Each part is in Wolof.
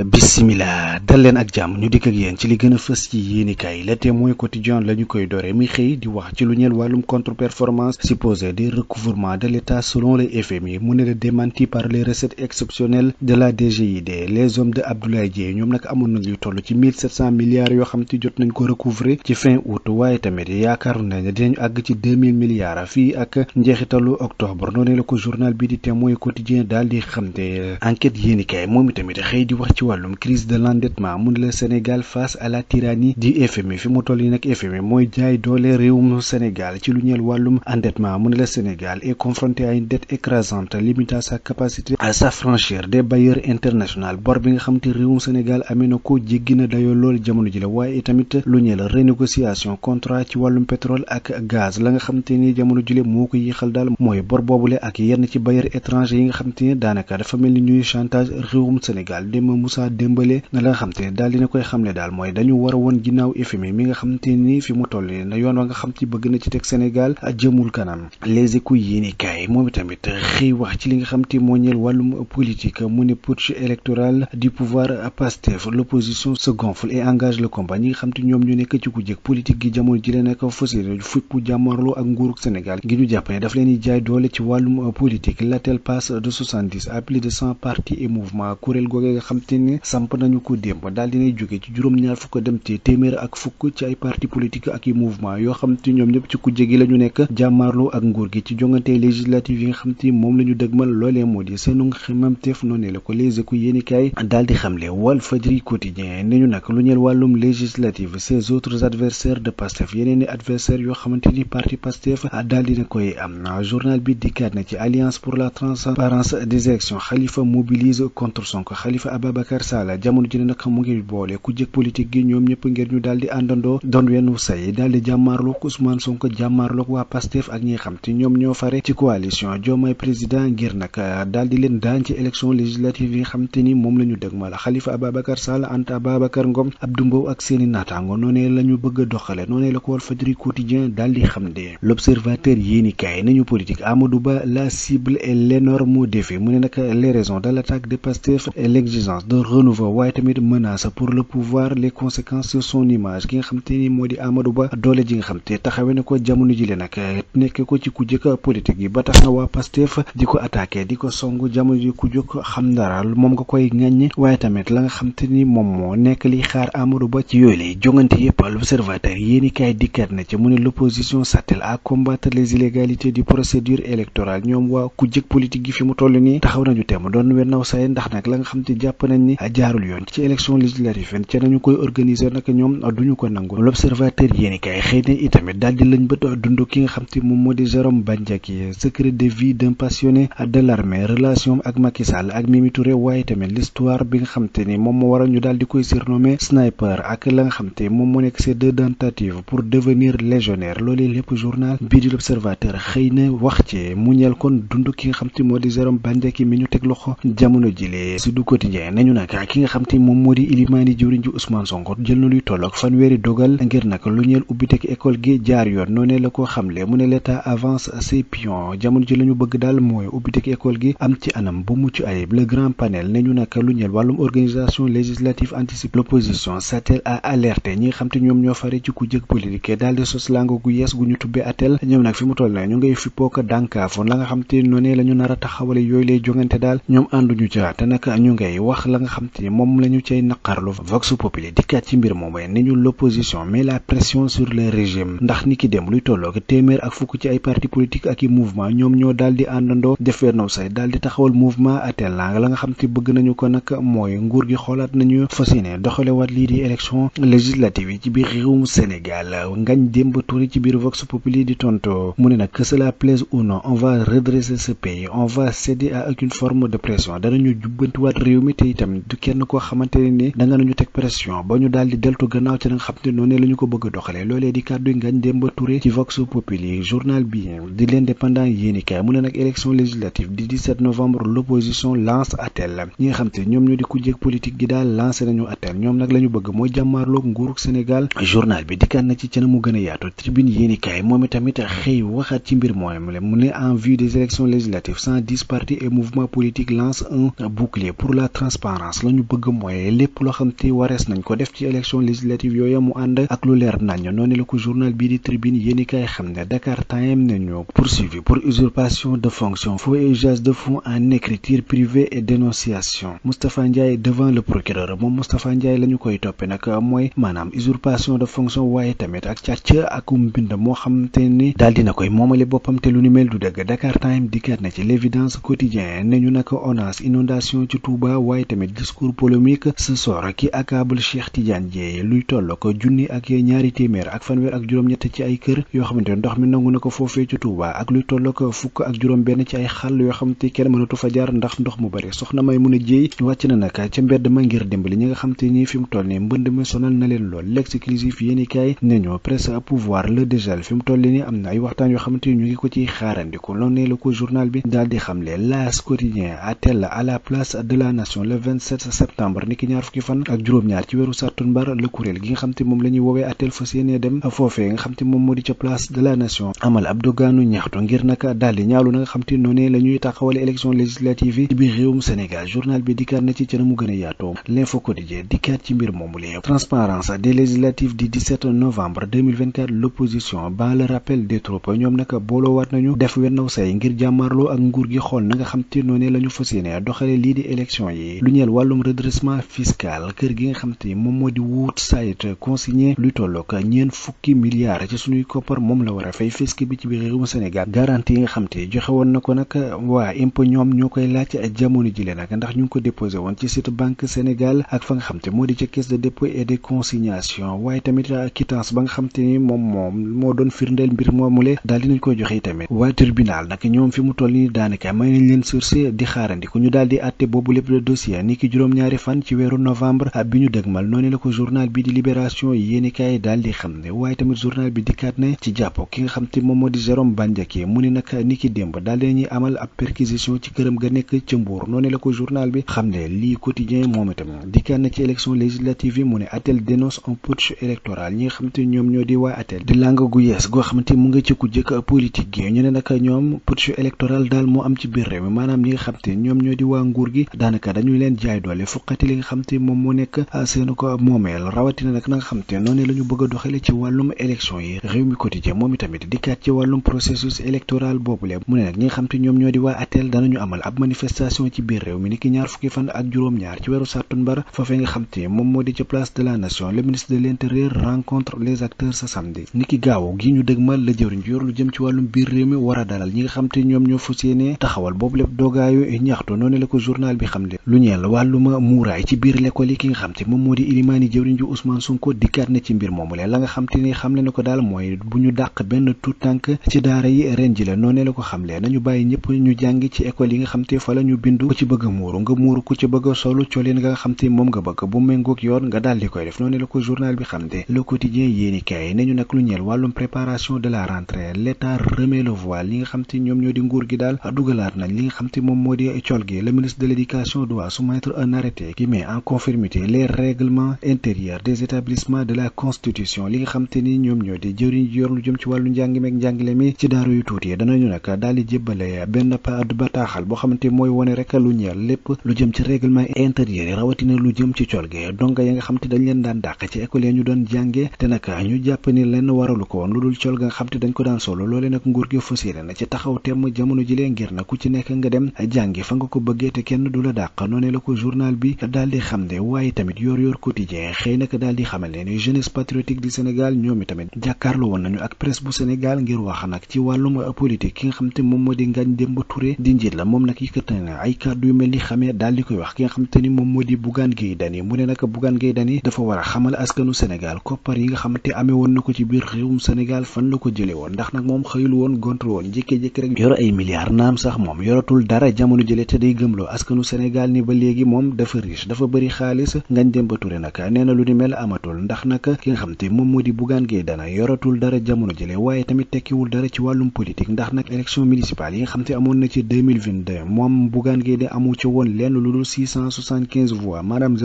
Bismillah dal leen ak jàmm ñu dikk ak yéen ci li gën a fës ci yéenikaay Le Témoin quotidien la ñu koy doore mi xëy di wax ci lu ñeel wàllum contre-performance supposée des recouvrements de l'État selon le FMI mu ne la démenti par les recettes exceptionnelles de la DGID. Les hommes de Abdoulaye Dièye ñoom nag amoon nañ lu toll ci 1700 milliards yoo xam te jot nañ ko recouvrer ci fin août waaye tamit yaakaaru nañ ne dinañu àgg ci 2000 milliards fii ak njeexitalu octobre noonu la ko journal bi di Témoin quotidien daal di xamte enquête yéenikaay moom itamit xëy di wax ci wàllum crise de l'endettement mu ne le Sénégal face à la tyrannie du FMI fi mu toll yi nag FMI mooy jaay doole réewum Sénégal ci lu ñeel wàllum endettement mu ne le Sénégal est confronté à une dette écrasante limitant sa capacité à s'affranchir des bailleurs internationaux bor bi nga xam te réewum Sénégal amee na ko jéggi na dayoo loolu jamono ji la waaye tamit lu ñeel renégociation contrat ci wàllum pétrole ak gaz la nga xam te ni jamono ji la moo ko yéexal daal mooy bor boobule ak yenn ci bailleurs étrangers yi nga xam te ne daanaka dafa mel ni ñuy chantage réewum Sénégal Moussa Dembélé na la nga xam te ne daal dina koy xamle daal mooy dañu war a woon ginnaaw FMI mi nga xam te ni fi mu toll na yoon wa nga xam ci bëgg na ci teg Sénégal jëmul kanam. Les Échos yéenikaay moom tamit xëy wax ci li nga xam te moo ñeel wàllum politique mu ne putsch électoral du pouvoir Pastef l'opposition se gonfle et engage le combat ñi nga xam te ñoom ñu nekk ci ku jëkk politique gi jamono ji leen nekk fas yéene fippu jàmmarloo ak nguurug Sénégal gi ñu jàpp ne daf leen di jaay doole ci wàllum politique l'appel passe de 70 à plus de 100 partis et mouvements kuréel googee nga xam te ne samp nañu ko démb daal dinay jóge ci juróom-ñaar fukk dem ci téeméer ak fukk ci ay parti politique ak i mouvement yoo xam te ñoom ñëpp ci ku jégi la ñu nekk jàmmaarloo ak nguur gi ci jongante législative yi nga xam te moom la ñu dëgmal loolee moo di seenu xemamteef noonu la ko Les Échos yéenikaay daal di xamle Walfadjri quotidien ne ñu nag lu ñeel wàllum législative ces autres adversaires de Pastef yeneen i adversaires yoo xamante ni parti Pastef daal dina koy am journal bi dikkaat na ci alliance pour la transparence des élections Khalifa mobilise contre Sonko Khalifa Ababacar Sall jamono ji nag mu ngi boole ku jëkk politique gi ñoom ñëpp ngir ñu daal di àndandoo doon wenn say daal di jàmmaarloog Ousmane Sonko jàmmaarloog waa Pastef ak ñi xam te ñoom ñoo fare ci coalition Diomaye président ngir nag daal di leen daan ci élection législative yi nga xam te ni moom la ñu dëgmal Khalifa Ababacar Sall Anta Babacar Ngom Abdou Mbow ak seeni naataango noonee la ñu bëgg a doxale noonee la ko Walfadjri quotidien daal di xam de l'observateur yéenikaay nañu politique Amadou Ba la cible et l'énorme défi mu ne nag les raisons de l'attaque de Pastef et l'exigence de renouveau waaye tamit menace pour le pouvoir les conséquences sur son image ki nga xam te ni moo di Amadou Ba doole ji nga xam te taxawe na ko jamono ji le nag nekk ko ci ku jëkk politique yi ba tax na waa Pastef di ko attaqué di ko songu jamono ji ku jóg xam dara moom nga koy ŋàññi waaye tamit la nga xam te ni moom moo nekk liy xaar Amadou Ba ci yooyu lay jongante yëpp l'observateur yéeni kaay dikkaat na ci mu ne l'opposition s'attelle à combattre les illégalités du procédure électorale ñoom waa ku jëkk politique gi fi mu toll nii taxaw nañu temm doon wennaw say ndax nag la nga xam te jàpp nañ ni jaarul yoon ci élection législative ca nañu koy organiser nag ñoom duñu ko nangu l'observateur yéeni kaay xëy na itamit daal di lañ bët dund ki nga xam te moom moo di Jérôme Bandiaky secret de vie d'un passionné de l'armée relation ak Macky Sall ak Mimi Touré waaye tamit l'histoire bi nga xam te ni moom moo waral ñu daal di koy surnommé sniper ak la nga xam te moom moo nekk ces deux tentatives pour devenir légionnaire loolu lépp journal bii di l'observateur xëy na wax ci mu ñeel kon dund ki nga xam te moo di Jérôme Bandiaky mi ñu teg loxo jamono jile si du quotidien nañu nag ki nga xam te moom moo di ilimaani jëwriñ ji Ousmane Sonko jël na luy tolloog fanweeri dogal ngir nag lu ñeel ubbiteg école gi jaar yoon noonee la ko xamle mu ne l'état avance ses pions jamono ji la ñu bëgg daal mooy ubbiteg école gi am ci anam bu mucc ayib le grand panel nañu nag lu ñeel wàllum organisation législative anticipe l'opposition s'attelle à alerter ñi nga xam te ñoom ñoo fare ci ku jëkk politique daal di sos lango gu yees gu ñu tubbee atel ñoom nag fi mu toll na ñu ngay fippoo ko dànkaafoon la nga xam te noonee la ñu nar a taxawale yooyu lay jongante daal ñoom ànduñu ca te nag ñu ngay wax la nga xam te moom la ñu cay naqarlu vox populi dikkaat ci mbir moom ni ñu l'opposition met la pression sur le régime ndax ni ki dem luy tolloog téeméer ak fukk ci ay parti politique ak i mouvement ñoom ñoo daal di àndandoo defee naw say daal di taxawal mouvement atel la nga xam te bëgg nañu ko nag mooy nguur gi xoolaat nañu fas yéene doxalewaat lii di élection législative yi ci biir réewum Sénégal Ngagne Demba Touré ci biir vox populi di tonto mu ne nag que cela plaise ou non on va redresser ce pays on va céder à aucune forme de pression danañu jubbantiwaat réew mi te itam du kenn koo xamante ne ni da nga nañu teg pression ba ñu daal di deltu gannaaw ci nga xam te noonu la ñu ko bëgg a doxalee loolee di kàddu Ngagne Demba Touré ci vox populi journal bi di l'indépendant yéenikaay mu ne nag élection législative di 17 novembre l'opposition lance appel ñi nga xam te ñoom ñoo di ku jëkk politique gi daal lancé nañu appel ñoom nag la ñu bëgg mooy jàmmaarloog nguurug Sénégal journal bi dikkaat na ci cana mu gën a yaatu tribune yéenikaay moom itamit xëy waxaat ci mbir moom mu ne en vue des élections législatives 110 partis et mouvements politiques lancent un bouclier pour la transparence transparence la ñu bëgg mooy lépp loo xam te warees nañ ko def ci élection législative yooyu mu ànd ak lu leer nañ noonu la ko journal bii di Tribune yéenekaay xam ne Dakar Time nañu poursuivi pour usurpation de fonction faux et usage de fonds en écriture privée et dénonciation Moustapha Ndiaye devant le procureur moom Moustapha Ndiaye la ñu koy toppe nag mooy maanaam usurpation de fonction waaye tamit ak càcc ak mbind moo xam te ni daal dina koy moomale boppam te lu ni mel du dëgg Dakar Time dikkaat na ci l'évidence quotidien ne ñu nag ONAS inondation ci Touba waaye tamit discours polémique ce soir ki accable Cheikh Tidiane Dièye luy toll ko junni ak ñaari téeméer ak fanweer ak juróom-ñett ci ay kër yoo xamante ne ndox mi nangu na ko foofee ci Touba ak luy toll ko fukk ak juróom benn ci ay xàll yoo xamante kenn mënatu fa jaar ndax ndox mu bari soxna Maimouna Dièye wàcc na nag ca mbedd ma ngir dimbali ñi nga xamante ni fi mu toll ni mbënd mi sonal na leen lool l'exclusif yéenekaay ne ñu presse à pouvoir le dégel fi mu toll ni am na ay waxtaan yoo xamante ni ñu ngi ko ciy xaarandiku loolu ne la ko journal bi daal di xamle L'As quotidien attelle à la place de la nation le 27 septembre niki ñaar fukki fan ak juróom-ñaar ci weeru sàttumbar le kuréel gi nga xam te moom la ñuy woowee attelle fas yéene dem foofee nga xam te moom moo di ca place de la nation amal ab dogaanu ñaxtu ngir naka daal di ñaalu na nga xam te noonu la ñuy taxawale élection législative yi ci biir réewum Sénégal journal bi dikkaat na ci na mu gën a yaatoo l'info quotidien dikkaat ci mbir moomu la transparence des législatives du 17 novembre 2024 l'opposition ban le rappel des troupes ñoom nag booloowaat nañu def wennaw say ngir jàmmarloo ak nguur gi xool na nga xam te noonu la ñu fas yéene doxale lii di élection yi lu ñeel wàllum redressement fiscal kër gi nga xam te moom moo di Woodside consigné luy tollook $40 milliards ci suñuy koppar moom la war a fay fisc bi ci biir réewum Sénégal garantie yi nga xam te joxe woon na ko nag waa impôt ñoom ñoo koy laaj jamono jile nag ndax ñu ngi ko déposé woon ci site banque Sénégal ak fa nga xam te moo di ca caisse de dépôt et de consignation waaye tamit quittance ba nga xam te ni moom moo doon firndeel mbir moomule daal dinañ koy joxe tamit waa tribunal nag ñoom fi mu toll nii daanaka may nañ leen sursis di xaarandi ku ñu daal di àtte boobu lépp le dossier ni ki juróom-ñaari fan ci weeru novembre bi ñu dëgmal noonu la ko journal bi di libération yéenekaay daal di xam ne waaye tamit journal bi dikkaat ne ci jàpp ki nga xam te moom moo di Jérôme Bandiaky mu ni nag ni ki démb daal dinañuy amal ab perquisition ci këram ga nekk ca Mbour noonu la ko journal bi xam ne lii quotidien moom itam dikkaat na ci élection législative yi mu ne ATEL dénonce un putsch électoral ñi nga xam te ñoom ñoo di waa ATEL di làng gu yees goo xamante mu nga ci ku jëkk politique gi ñu ne nag ñoom putsch électoral daal moo am ci biir réew mi maanaam ñi nga xam te ñoom ñoo di waa nguur gi daanaka dañuy leen jaay doole fuqati li nga xam te moom moo nekk seenu ko moomeel rawatina nag na nga xam te noonu la ñu bëgg a doxale ci wàllum élection yi réew mi quotidien moom itamit dikkaat ci wàllum processus électoral boobule mu ne nag ñi nga xam te ñoom ñoo di waa ATEL danañu amal ab manifestation ci biir réew mi ni ki ñaar fukki fan ak juróom-ñaar ci weeru sàttumbar foofee nga xam te moom moo di ci place de la nation le ministre de l'intérieur rencontre les acteurs ce samedi ni ki gaaw gi ñu dëgmal la jëwriñ ji yor lu jëm ci wàllum biir réew mi war a dalal ñi nga xam te ñoom ñoo fas yéene taxawal boobu lépp doogaayu ñaxtu noonu la ko journal bi xam le lu ñeel wàlluma muuraay ci biir l'école yi ki nga xam te moom moo di ilimaani jëwriñ ji Ousmane Sonko dikkaat na ci mbir moomu la nga xam te ni xam le na ko daal mooy bu ñu dàq benn tout tànk ci daara yi ren ji la noonu la ko xam le nañu bàyyi ñëpp ñu jàngi ci école yi nga xam te fa la ñu bindu ku ci bëgg a muuru nga muuru ku ci bëgg a solu coleen nga xam te moom nga bëgg bu méngoog yoon nga daal di koy def noonu la ko journal bi xam te le quotidien yéenekaay nañu nag lu ñeel wàllum préparation de la rentrée l'état remet le voile li nga xam te ñoom ñoo di nguur gi daal dugalaat nañ li nga xam te moom moo di col gi le ministre de l'éducation doit soumettre un arrêté qui met en conformité les règlements intérieurs des établissements de la constitution li nga xam te ni ñoom ñoo di jëriñ yor lu jëm ci wàllu njàng meeg njàngale mi ci daaru yu tuuti danañu nag daal di jébbale benn bataaxal boo xamante mooy wone rek lu ñeel lépp lu jëm ci règlement intérieur yi rawatina lu jëm ci col gi donc ya nga xam te dañ leen daan dàq ci école yi ñu doon jànge te nag ñu jàpp ni leen waralu ko woon lu dul col ga nga xam te dañ ko daan solo loolee nag nguur gi fas yéene na ci taxaw temm jamono ji lee ngir na ku ci nekk nga dem jàngi fa nga ko bëggee te kenn du la dàq noonu la ko journal bi daal di xam ne waaye tamit yor quotidien xëy naka daal di xamal ne jeunesse patriotique du Sénégal ñoom i tamit jàkkaarloo woon nañu ak presse bu Sénégal ngir wax nag ci wàllum politique ki nga xam te moom moo di Ngagne Demba Touré di njiit la moom nag yëkkati na ay kàddu yu mel ni xamee daal di koy wax ki nga xam te ni moom moo di Bougane Gueye Dany mu ne nag Bougane Gueye Dany dafa war a xamal askanu Sénégal koppar yi nga xam te amee woon na ko ci biir réewum Sénégal fan la ko jëlee woon ndax nag moom xëyul woon gontul woon jékkee-jékki rek yor ay milliards naam sax moom yoratul dara jamono jëlee te day gëmloo askanu Sénégal ni ba léegi moom dafa riche dafa bëri xaalis Ngagne Demba Touré nag nee na lu ni mel amatul ndax nag ki nga xam te moom moo di Bougane Gueye Dany yoratul dara jamono jëlee waaye tamit tekkiwul dara ci wàllum politique ndax nag élection municipale yi nga xam te amoon na ci 2022 moom Bougane Gueye Dany amu ci woon lenn lu dul 675 voix maanaam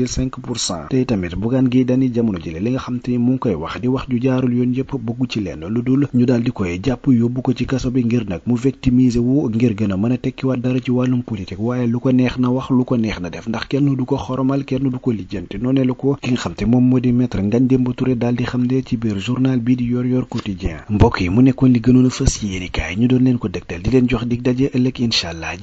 0,5% te tamit Bougane Gueye Dany jamono jëlee li nga xam te mu ngi koy wax di wax ju jaarul yoon yëpp bëggu ci lenn lu dul ñu daal di koy jàpp yóbbu ko ci kaso bi ngir nag mu victimiser wu ngir gën a mën a tekkiwaat dara ci wàllum politique waaye lu ko neex na wax lu ko neex neex na def ndax kenn du ko xoromal kenn du ko lijjanti noonee la ko ki nga xam te moom moo di maître Ngagne Demba Touré daal di xam ne ci biir journal bii di Yoor Quotidien mbokk yi mu nekkoon li gënoon a fës ci yéenekaay ñu doon leen ko dégtal di leen jox dig daje ëllëg incha allah.